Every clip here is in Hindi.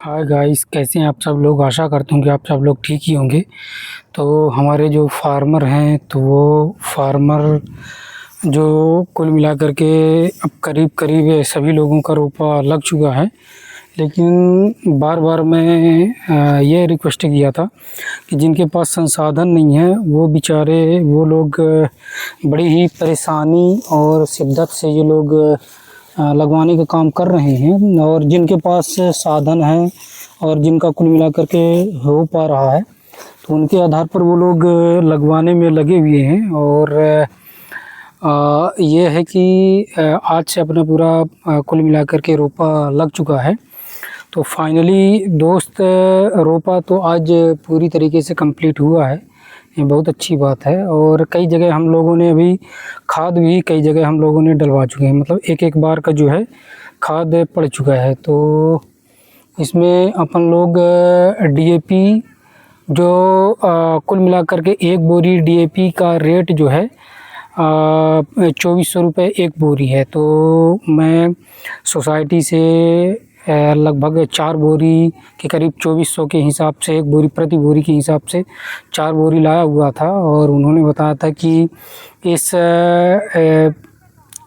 हाय गाइस, कैसे हैं आप सब लोग। आशा करता हूँ कि आप सब लोग ठीक ही होंगे। तो हमारे जो फार्मर हैं तो वो फार्मर जो कुल मिलाकर के अब करीब करीब सभी लोगों का रोपा लग चुका है। लेकिन बार बार मैं ये रिक्वेस्ट किया था कि जिनके पास संसाधन नहीं है वो बेचारे वो लोग बड़ी ही परेशानी और शिद्दत से ये लोग लगवाने का काम कर रहे हैं। और जिनके पास साधन है और जिनका कुल मिलाकर के हो पा रहा है तो उनके आधार पर वो लोग लगवाने में लगे हुए हैं। और ये है कि आज से अपना पूरा कुल मिलाकर के रोपा लग चुका है। तो फाइनली दोस्त रोपा तो आज पूरी तरीके से कंप्लीट हुआ है। ये बहुत अच्छी बात है। और कई जगह हम लोगों ने अभी खाद भी कई जगह हम लोगों ने डलवा चुके हैं, मतलब एक बार का जो है खाद पड़ चुका है। तो इसमें अपन लोग डीएपी जो कुल मिलाकर के एक बोरी डीएपी का रेट जो है 2400 रुपये एक बोरी है। तो मैं सोसाइटी से लगभग 4 बोरी के करीब 2400 के हिसाब से, एक बोरी प्रति बोरी के हिसाब से 4 बोरी लाया हुआ था। और उन्होंने बताया था कि इस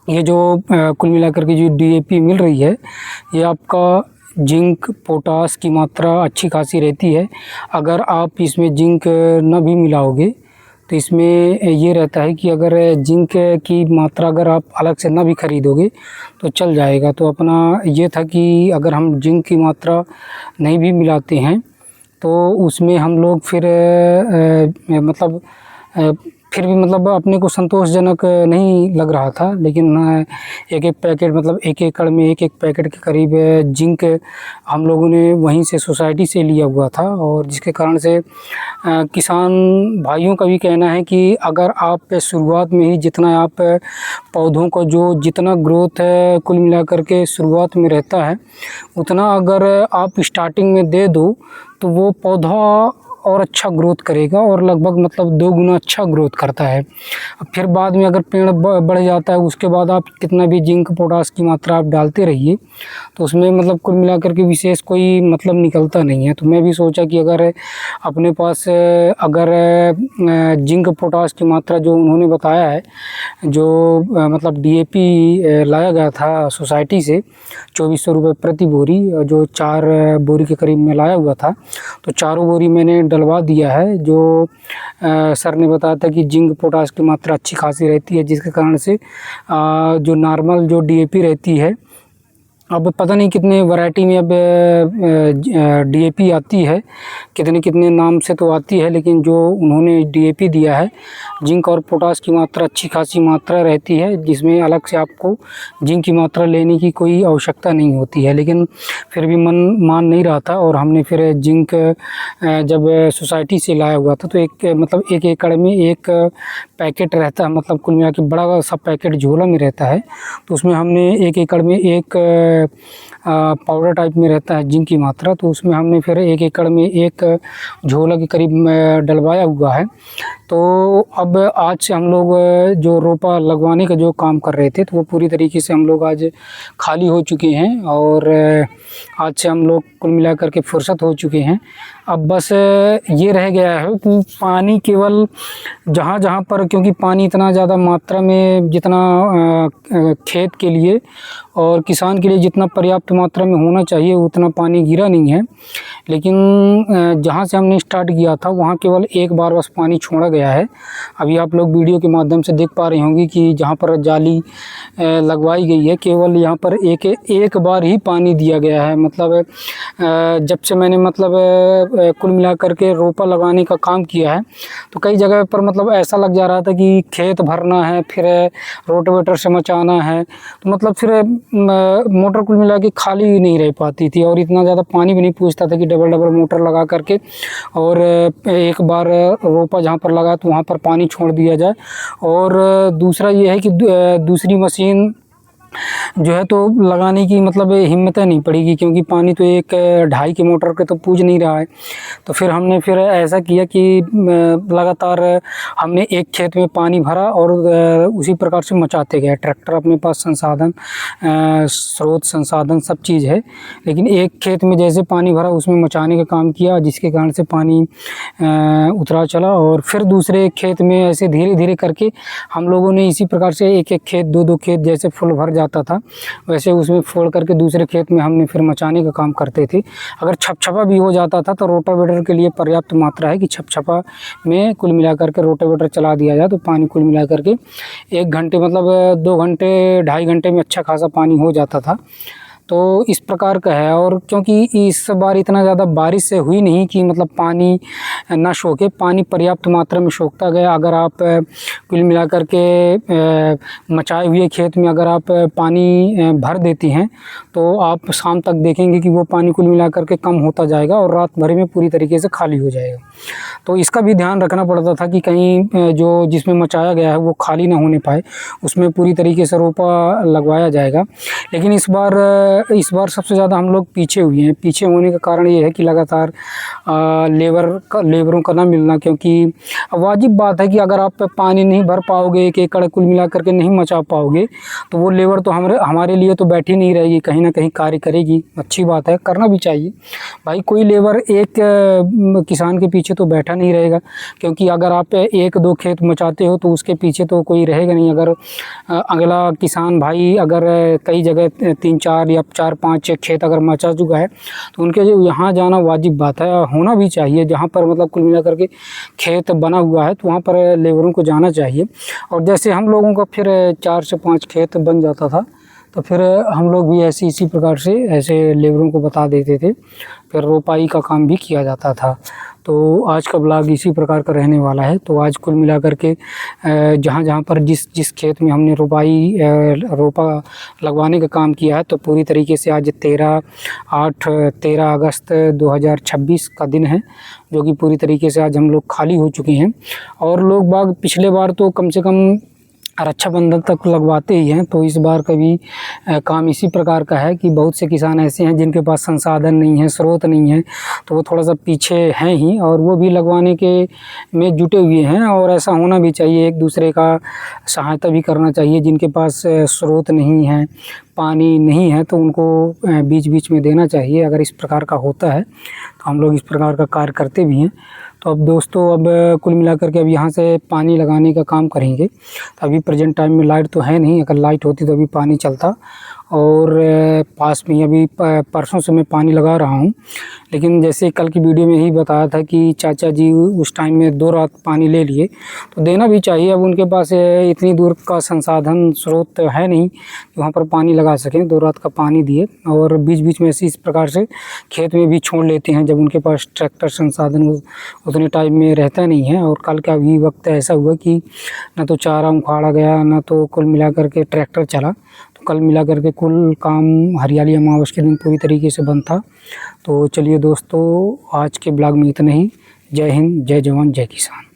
ये जो कुल मिलाकर के जो डीएपी मिल रही है ये आपका जिंक पोटास की मात्रा अच्छी खासी रहती है। अगर आप इसमें जिंक न भी मिलाओगे तो इसमें ये रहता है कि अगर जिंक की मात्रा अगर आप अलग से ना भी ख़रीदोगे तो चल जाएगा। तो अपना ये था कि अगर हम जिंक की मात्रा नहीं भी मिलाते हैं तो उसमें हम लोग फिर मतलब फिर भी मतलब अपने को संतोषजनक नहीं लग रहा था। लेकिन एक पैकेट मतलब एक एकड़ में एक पैकेट के करीब जिंक हम लोगों ने वहीं से सोसाइटी से लिया हुआ था। और जिसके कारण से किसान भाइयों का भी कहना है कि अगर आप शुरुआत में ही जितना आप पौधों को जो जितना ग्रोथ कुल मिलाकर के शुरुआत में रहता है उतना अगर आप स्टार्टिंग में दे दो तो वो पौधा और अच्छा ग्रोथ करेगा और लगभग मतलब 2 गुना अच्छा ग्रोथ करता है। अब फिर बाद में अगर पेड़ बढ़ जाता है उसके बाद आप कितना भी जिंक पोटास की मात्रा आप डालते रहिए तो उसमें मतलब कुल मिलाकर के विशेष कोई मतलब निकलता नहीं है। तो मैं भी सोचा कि अगर अपने पास अगर जिंक पोटास की मात्रा जो उन्होंने बताया है, जो मतलब डीएपी लाया गया था सोसाइटी से 2400 रुपये प्रति बोरी, जो 4 बोरी के करीब में लाया हुआ था, तो चारों बोरी मैंने डलवा दिया है। जो सर ने बताया था कि जिंक पोटास की मात्रा अच्छी खासी रहती है, जिसके कारण से जो नॉर्मल जो डीएपी रहती है, अब पता नहीं कितने वैरायटी में अब डीएपी आती है, कितने कितने नाम से तो आती है, लेकिन जो उन्होंने डीएपी दिया है जिंक और पोटास की मात्रा अच्छी खासी मात्रा रहती है, जिसमें अलग से आपको जिंक की मात्रा लेने की कोई आवश्यकता नहीं होती है। लेकिन फिर भी मन मान नहीं रहा था और हमने फिर जिंक जब सोसाइटी से लाया हुआ था तो एक मतलब एक एकड़ में एक पैकेट रहता है, मतलब कुल मिला के बड़ा सा पैकेट झोला में रहता है। तो उसमें हमने एक एकड़ में एक पाउडर टाइप में रहता है जिंक की मात्रा, तो उसमें हमने फिर एक एकड़ में एक झोला के करीब डलवाया हुआ है। तो अब आज से हम लोग जो रोपा लगवाने का जो काम कर रहे थे तो वो पूरी तरीके से हम लोग आज खाली हो चुके हैं और आज से हम लोग कुल मिलाकर के फुर्सत हो चुके हैं। अब बस ये रह गया है कि पानी केवल जहाँ जहाँ पर, क्योंकि पानी इतना ज़्यादा मात्रा में जितना खेत के लिए और किसान के लिए जितना पर्याप्त मात्रा में होना चाहिए उतना पानी गिरा नहीं है। लेकिन जहाँ से हमने स्टार्ट किया था वहाँ केवल एक बार बस पानी छोड़ा गया है। अभी आप लोग वीडियो के माध्यम से देख पा रहे होंगे कि जहाँ पर जाली लगवाई गई है केवल यहाँ पर एक बार ही पानी दिया गया है। मतलब जब से मैंने मतलब कुल मिलाकर के रोपा लगाने का काम किया है तो कई जगह पर मतलब ऐसा लग जा रहा था कि खेत भरना है, फिर रोटावेटर से मचाना है, तो मतलब फिर मोटर कुल मिला के खाली नहीं रह पाती थी और इतना ज़्यादा पानी भी नहीं पूछता था कि डबल डबल मोटर लगा करके और एक बार रोपा जहाँ पर लगा तो वहाँ पर पानी छोड़ दिया जाए। और दूसरा ये है कि दूसरी मशीन जो है तो लगाने की मतलब हिम्मत नहीं पड़ेगी, क्योंकि पानी तो एक 2.5 की मोटर के तो पूज नहीं रहा है। तो फिर हमने फिर ऐसा किया कि लगातार हमने एक खेत में पानी भरा और उसी प्रकार से मचाते गए। ट्रैक्टर अपने पास संसाधन, स्रोत संसाधन सब चीज़ है, लेकिन एक खेत में जैसे पानी भरा उसमें मचाने का काम किया, जिसके कारण से पानी उतरा चला। और फिर दूसरे खेत में ऐसे धीरे धीरे करके हम लोगों ने इसी प्रकार से एक एक खेत, दो दो खेत जैसे फुल भर जाता था वैसे उसमें फोड़ करके दूसरे खेत में हमने फिर मचाने का काम करते थे। अगर छपछपा भी हो जाता था तो रोटावेटर के लिए पर्याप्त मात्रा है कि छपछपा में कुल मिलाकर के रोटावेटर चला दिया जाए तो पानी कुल मिलाकर के 1 घंटे मतलब 2 घंटे 2.5 घंटे में अच्छा खासा पानी हो जाता था। तो इस प्रकार का है। और क्योंकि इस बार इतना ज़्यादा बारिश से हुई नहीं कि मतलब पानी ना सोखे, पानी पर्याप्त मात्रा में सोखता गया। अगर आप कुल मिलाकर के मचाए हुए खेत में अगर आप पानी भर देती हैं तो आप शाम तक देखेंगे कि वो पानी कुल मिलाकर के कम होता जाएगा और रात भर में पूरी तरीके से खाली हो जाएगा। तो इसका भी ध्यान रखना पड़ता था कि कहीं जो जिसमें मचाया गया है वो खाली ना होने पाए, उसमें पूरी तरीके से रोपा लगवाया जाएगा। लेकिन इस बार सबसे ज़्यादा हम लोग पीछे हुए हैं। पीछे होने का कारण ये है कि लगातार लेबरों का ना मिलना, क्योंकि वाजिब बात है कि अगर आप पानी नहीं भर पाओगे, 1 एकड़ कुल मिला करके नहीं मचा पाओगे तो वो लेबर तो हमारे लिए तो बैठी नहीं रहेगी, कहीं ना कहीं कार्य करेगी। अच्छी बात है, करना भी चाहिए भाई। कोई लेबर एक किसान के पीछे तो बैठा नहीं रहेगा, क्योंकि अगर आप 1-2 खेत मचाते हो तो उसके पीछे तो कोई रहेगा नहीं। अगर अगला किसान भाई अगर कई जगह 3-4 या 4-5 खेत अगर मचा चुका है तो उनके जो यहाँ जाना वाजिब बात है, होना भी चाहिए। जहाँ पर मतलब कुल मिला करके खेत बना हुआ है तो वहाँ पर लेबरों को जाना चाहिए। और जैसे हम लोगों का फिर 4 से 5 खेत बन जाता था तो फिर हम लोग भी इसी प्रकार से ऐसे लेबरों को बता देते थे, फिर रोपाई का काम भी किया जाता था। तो आज का ब्लॉग इसी प्रकार का रहने वाला है। तो आज कुल मिलाकर के जहाँ पर जिस खेत में हमने रोपा लगवाने का काम किया है तो पूरी तरीके से आज 13 अगस्त 2026 का दिन है, जो कि पूरी तरीके से आज हम लोग खाली हो चुके हैं। और लोग बाग पिछले बार तो कम से कम रक्षाबंधन तक लगवाते ही हैं, तो इस बार का भी काम इसी प्रकार का है कि बहुत से किसान ऐसे हैं जिनके पास संसाधन नहीं है, स्रोत नहीं है, तो वो थोड़ा सा पीछे हैं ही और वो भी लगवाने के में जुटे हुए हैं। और ऐसा होना भी चाहिए, एक दूसरे का सहायता भी करना चाहिए। जिनके पास स्रोत नहीं है, पानी नहीं है, तो उनको बीच बीच में देना चाहिए। अगर इस प्रकार का होता है तो हम लोग इस प्रकार का कार्य करते भी हैं। तो अब दोस्तों, अब कुल मिलाकर के अब यहाँ से पानी लगाने का काम करेंगे। तो अभी प्रेजेंट टाइम में लाइट तो है नहीं, अगर लाइट होती तो अभी पानी चलता। और पास में अभी परसों से मैं पानी लगा रहा हूँ, लेकिन जैसे कल की वीडियो में ही बताया था कि चाचा जी उस टाइम में 2 रात पानी ले लिए, तो देना भी चाहिए। अब उनके पास इतनी दूर का संसाधन स्रोत है नहीं कि वहाँ पर पानी लगा सकें। 2 रात का पानी दिए और बीच बीच में इस प्रकार से खेत में भी छोड़ लेते हैं जब उनके पास ट्रैक्टर संसाधन उतने टाइम में रहता नहीं है। और कल का भी वक्त ऐसा हुआ कि न तो चारा उखाड़ा गया, न तो कुल मिला करके ट्रैक्टर चला। तो कल मिला करके कुल काम हरियाली अमावस के दिन पूरी तरीके से बंद था। तो चलिए दोस्तों, आज के ब्लॉग में इतना ही। जय हिंद, जय जवान, जय किसान।